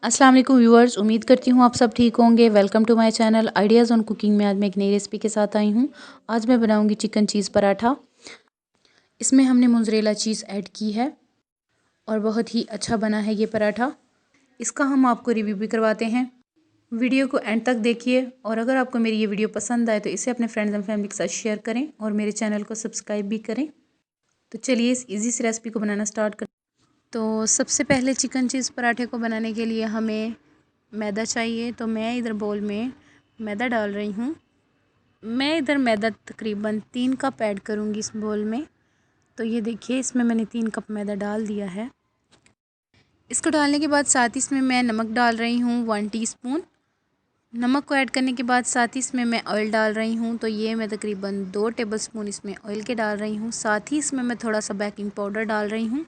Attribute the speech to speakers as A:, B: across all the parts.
A: अस्सलाम वालेकुम व्यूअर्स, उम्मीद करती हूँ आप सब ठीक होंगे। Welcome to my channel ideas on cooking में आज मैं एक नई रेसिपी के साथ आई हूँ। आज मैं बनाऊँगी चिकन चीज़ पराठा। इसमें हमने मोज़रेला चीज़ ऐड की है और बहुत ही अच्छा बना है ये पराठा। इसका हम आपको रिव्यू भी करवाते हैं। वीडियो को एंड तक देखिए और अगर आपको मेरी ये वीडियो पसंद आए तो इसे अपने फ्रेंड्स एंड फैमिली के साथ शेयर करें और मेरे चैनल को सब्सक्राइब भी करें। तो चलिए इस ईज़ी सी रेसिपी को बनाना स्टार्ट करें। तो सबसे पहले चिकन चीज़ पराठे को बनाने के लिए हमें मैदा चाहिए। तो मैं इधर बोल में मैदा डाल रही हूँ। मैं इधर मैदा तकरीबन 3 कप ऐड करूँगी इस बोल में। तो ये देखिए इसमें मैंने 3 कप मैदा डाल दिया है। इसको डालने के बाद साथ ही इसमें मैं नमक डाल रही हूँ 1 टीस्पून। नमक को ऐड करने के बाद साथ ही इसमें मैं ऑयल डाल रही हूँ। तो ये मैं तकरीबन 2 टेबलस्पून इसमें ऑयल के डाल रही हूँ। साथ ही इसमें मैं थोड़ा सा बेकिंग पाउडर डाल रही हूँ।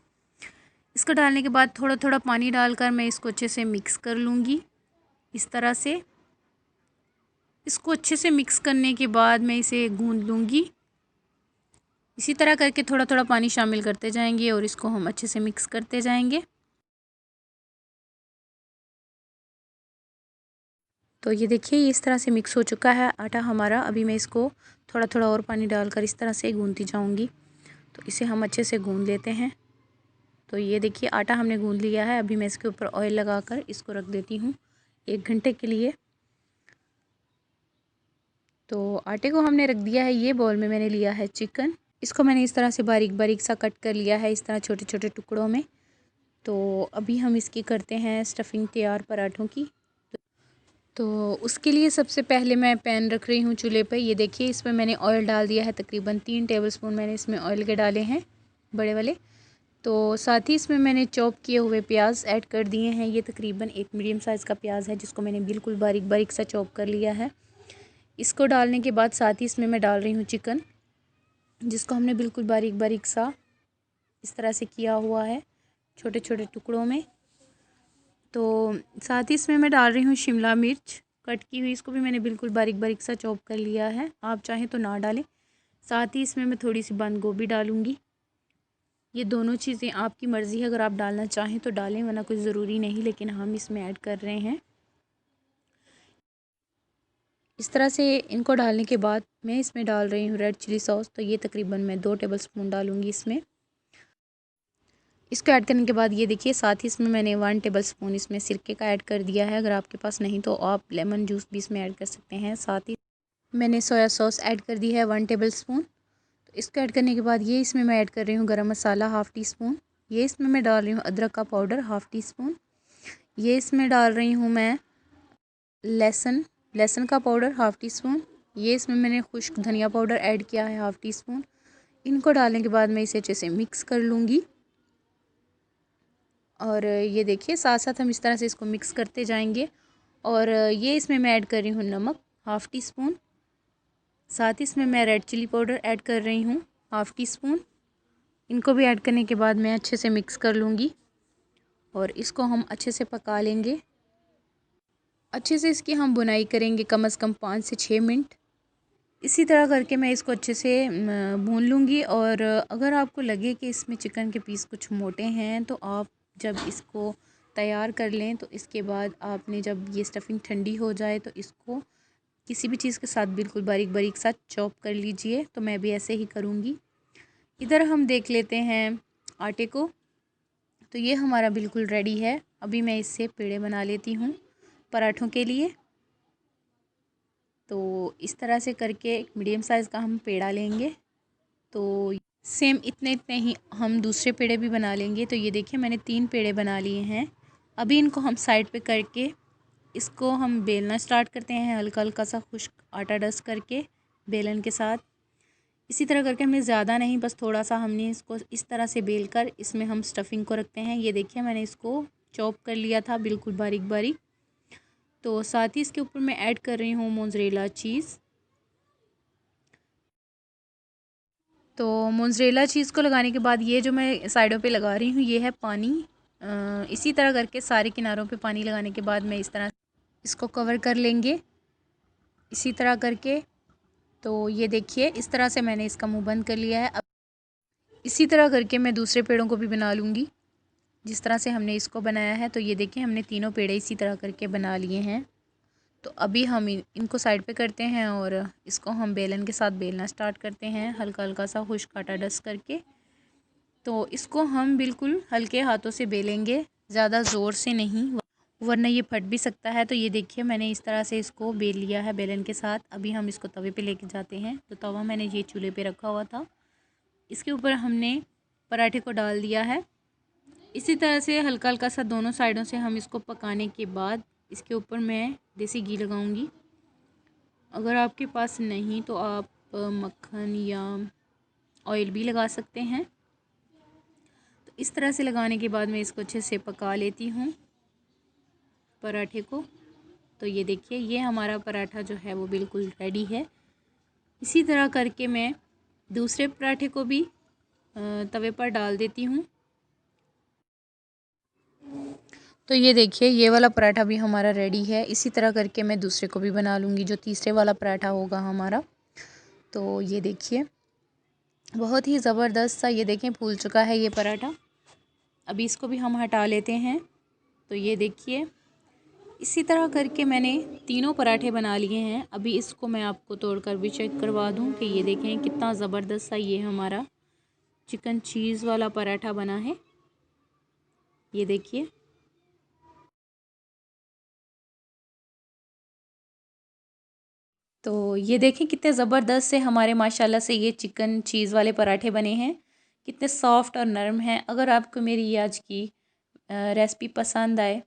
A: इसको डालने के बाद थोड़ा थोड़ा पानी डालकर मैं इसको अच्छे से मिक्स कर लूँगी। इस तरह से इसको अच्छे से मिक्स करने के बाद मैं इसे गूंद लूँगी। इसी तरह करके थोड़ा थोड़ा पानी शामिल करते जाएंगे और इसको हम अच्छे से मिक्स करते जाएंगे। तो ये देखिए इस तरह से मिक्स हो चुका है आटा हमारा। अभी मैं इसको थोड़ा थोड़ा और पानी डालकर इस तरह से गूंदती जाऊंगी। तो इसे हम अच्छे से गूंद लेते हैं। तो ये देखिए आटा हमने गूंद लिया है। अभी मैं इसके ऊपर ऑयल लगाकर इसको रख देती हूँ 1 घंटे के लिए। तो आटे को हमने रख दिया है। ये बाउल में मैंने लिया है चिकन। इसको मैंने इस तरह से बारीक बारीक सा कट कर लिया है, इस तरह छोटे छोटे टुकड़ों में। तो अभी हम इसकी करते हैं स्टफिंग तैयार पराठों की। तो उसके लिए सबसे पहले मैं पैन रख रही हूँ चूल्हे पर। ये देखिए इसमें मैंने ऑयल डाल दिया है, तकरीबन 3 टेबलस्पून मैंने इसमें ऑयल के डाले हैं बड़े वाले। तो साथ ही इसमें मैंने चॉप किए हुए प्याज ऐड कर दिए हैं। ये तकरीबन एक मीडियम साइज़ का प्याज है जिसको मैंने बिल्कुल बारीक बारीक सा चॉप कर लिया है। इसको डालने के बाद साथ ही इसमें मैं डाल रही हूँ चिकन, जिसको हमने बिल्कुल बारीक बारीक सा इस तरह से किया हुआ है छोटे छोटे टुकड़ों में। तो साथ ही इसमें मैं डाल रही हूँ शिमला मिर्च कट की हुई, इसको भी मैंने बिल्कुल बारीक बारीक सा चॉप कर लिया है। आप चाहें तो ना डालें। साथ ही इसमें मैं थोड़ी सी बंद गोभी डालूँगी। ये दोनों चीज़ें आपकी मर्ज़ी है, अगर आप डालना चाहें तो डालें वरना कोई ज़रूरी नहीं, लेकिन हम इसमें ऐड कर रहे हैं। इस तरह से इनको डालने के बाद मैं इसमें डाल रही हूँ रेड चिली सॉस। तो ये तकरीबन मैं 2 टेबलस्पून डालूँगी इसमें। इसको ऐड करने के बाद ये देखिए साथ ही इसमें मैंने 1 टेबलस्पून इसमें सिरके का ऐड कर दिया है। अगर आपके पास नहीं तो आप लेमन जूस भी इसमें ऐड कर सकते हैं। साथ ही मैंने सोया सॉस ऐड कर दी है 1 टेबलस्पून। तो इसको ऐड करने के बाद ये इसमें मैं ऐड कर रही हूँ गरम मसाला 1/2 टीस्पून। ये इसमें मैं डाल रही हूँ अदरक का पाउडर 1/2 टीस्पून। ये इसमें डाल रही हूँ मैं लहसुन का पाउडर 1/2 टीस्पून। ये इसमें मैंने खुश्क धनिया पाउडर ऐड किया है 1/2 टीस्पून। इनको डालने के बाद मैं इसे अच्छे से मिक्स कर लूँगी। और ये देखिए साथ साथ हम इस तरह से इसको मिक्स करते जाएंगे। और ये इसमें मैं ऐड कर रही हूँ नमक 1/2 टीस्पून। साथ ही इसमें मैं रेड चिली पाउडर ऐड कर रही हूँ 1/2 टीस्पून। इनको भी ऐड करने के बाद मैं अच्छे से मिक्स कर लूँगी और इसको हम अच्छे से पका लेंगे। अच्छे से इसकी हम बुनाई करेंगे कम से कम 5 से 6 मिनट। इसी तरह करके मैं इसको अच्छे से भून लूँगी। और अगर आपको लगे कि इसमें चिकन के पीस कुछ मोटे हैं तो आप जब इसको तैयार कर लें तो इसके बाद आपने जब ये स्टफिंग ठंडी हो जाए तो इसको किसी भी चीज़ के साथ बिल्कुल बारीक बारीक सा चॉप कर लीजिए। तो मैं भी ऐसे ही करूँगी। इधर हम देख लेते हैं आटे को। तो ये हमारा बिल्कुल रेडी है। अभी मैं इससे पेड़े बना लेती हूँ पराठों के लिए। तो इस तरह से करके एक मीडियम साइज़ का हम पेड़ा लेंगे। तो सेम इतने इतने ही हम दूसरे पेड़े भी बना लेंगे। तो ये देखिए मैंने 3 पेड़े बना लिए हैं। अभी इनको हम साइड पे करके इसको हम बेलना स्टार्ट करते हैं, हल्का हल्का सा खुश्क आटा डस्ट करके बेलन के साथ। इसी तरह करके हमें ज़्यादा नहीं, बस थोड़ा सा हमने इसको इस तरह से बेल कर इसमें हम स्टफिंग को रखते हैं। ये देखिए मैंने इसको चॉप कर लिया था बिल्कुल बारीक बारीक। तो साथ ही इसके ऊपर मैं ऐड कर रही हूँ मोज़रेला चीज़। तो मोज़रेला चीज़ को लगाने के बाद ये जो मैं साइडों पे लगा रही हूँ ये है पानी। इसी तरह करके सारे किनारों पे पानी लगाने के बाद मैं इस तरह इसको कवर कर लेंगे इसी तरह करके। तो ये देखिए इस तरह से मैंने इसका मुंह बंद कर लिया है। अब इसी तरह करके मैं दूसरे पेड़ों को भी बना लूँगी। जिस तरह से हमने इसको बनाया है। तो ये देखिए हमने तीनों पेड़े इसी तरह करके बना लिए हैं। तो अभी हम इनको साइड पे करते हैं और इसको हम बेलन के साथ बेलना स्टार्ट करते हैं, हल्का हल्का सा खुश्क आटा डस्ट करके। तो इसको हम बिल्कुल हल्के हाथों से बेलेंगे, ज़्यादा ज़ोर से नहीं, वरना ये फट भी सकता है। तो ये देखिए मैंने इस तरह से इसको बेल लिया है बेलन के साथ। अभी हम इसको तवे पे लेके जाते हैं। तो तवा मैंने ये चूल्हे पे रखा हुआ था, इसके ऊपर हमने पराठे को डाल दिया है। इसी तरह से हल्का हल्का सा दोनों साइडों से हम इसको पकाने के बाद इसके ऊपर मैं देसी घी लगाऊंगी। अगर आपके पास नहीं तो आप मक्खन या ऑयल भी लगा सकते हैं। तो इस तरह से लगाने के बाद मैं इसको अच्छे से पका लेती हूँ पराठे को। तो ये देखिए ये हमारा पराठा जो है वो बिल्कुल रेडी है। इसी तरह करके मैं दूसरे पराठे को भी तवे पर डाल देती हूँ। तो ये देखिए ये वाला पराठा भी हमारा रेडी है। इसी तरह करके मैं दूसरे को भी बना लूँगी, जो तीसरे वाला पराठा होगा हमारा। तो ये देखिए बहुत ही ज़बरदस्त सा ये देखें फूल चुका है ये पराठा। अभी इसको भी हम हटा लेते हैं। तो ये देखिए इसी तरह करके मैंने तीनों पराठे बना लिए हैं। अभी इसको मैं आपको तोड़कर भी चेक करवा दूं कि ये देखें कितना ज़बरदस्त सा ये हमारा चिकन चीज़ वाला पराठा बना है। ये देखिए तो ये देखें कितने ज़बरदस्त से हमारे माशाल्लाह से ये चिकन चीज़ वाले पराठे बने हैं, कितने सॉफ्ट और नरम हैं। अगर आपको मेरी ये आज की रेसिपी पसंद आए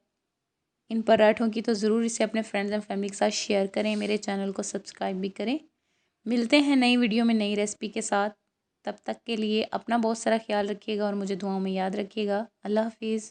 A: इन पराठों की, तो ज़रूर इसे अपने फ्रेंड्स एंड फैमिली के साथ शेयर करें, मेरे चैनल को सब्सक्राइब भी करें। मिलते हैं नई वीडियो में नई रेसिपी के साथ। तब तक के लिए अपना बहुत सारा ख्याल रखिएगा और मुझे दुआओं में याद रखिएगा। अल्लाह हाफिज़।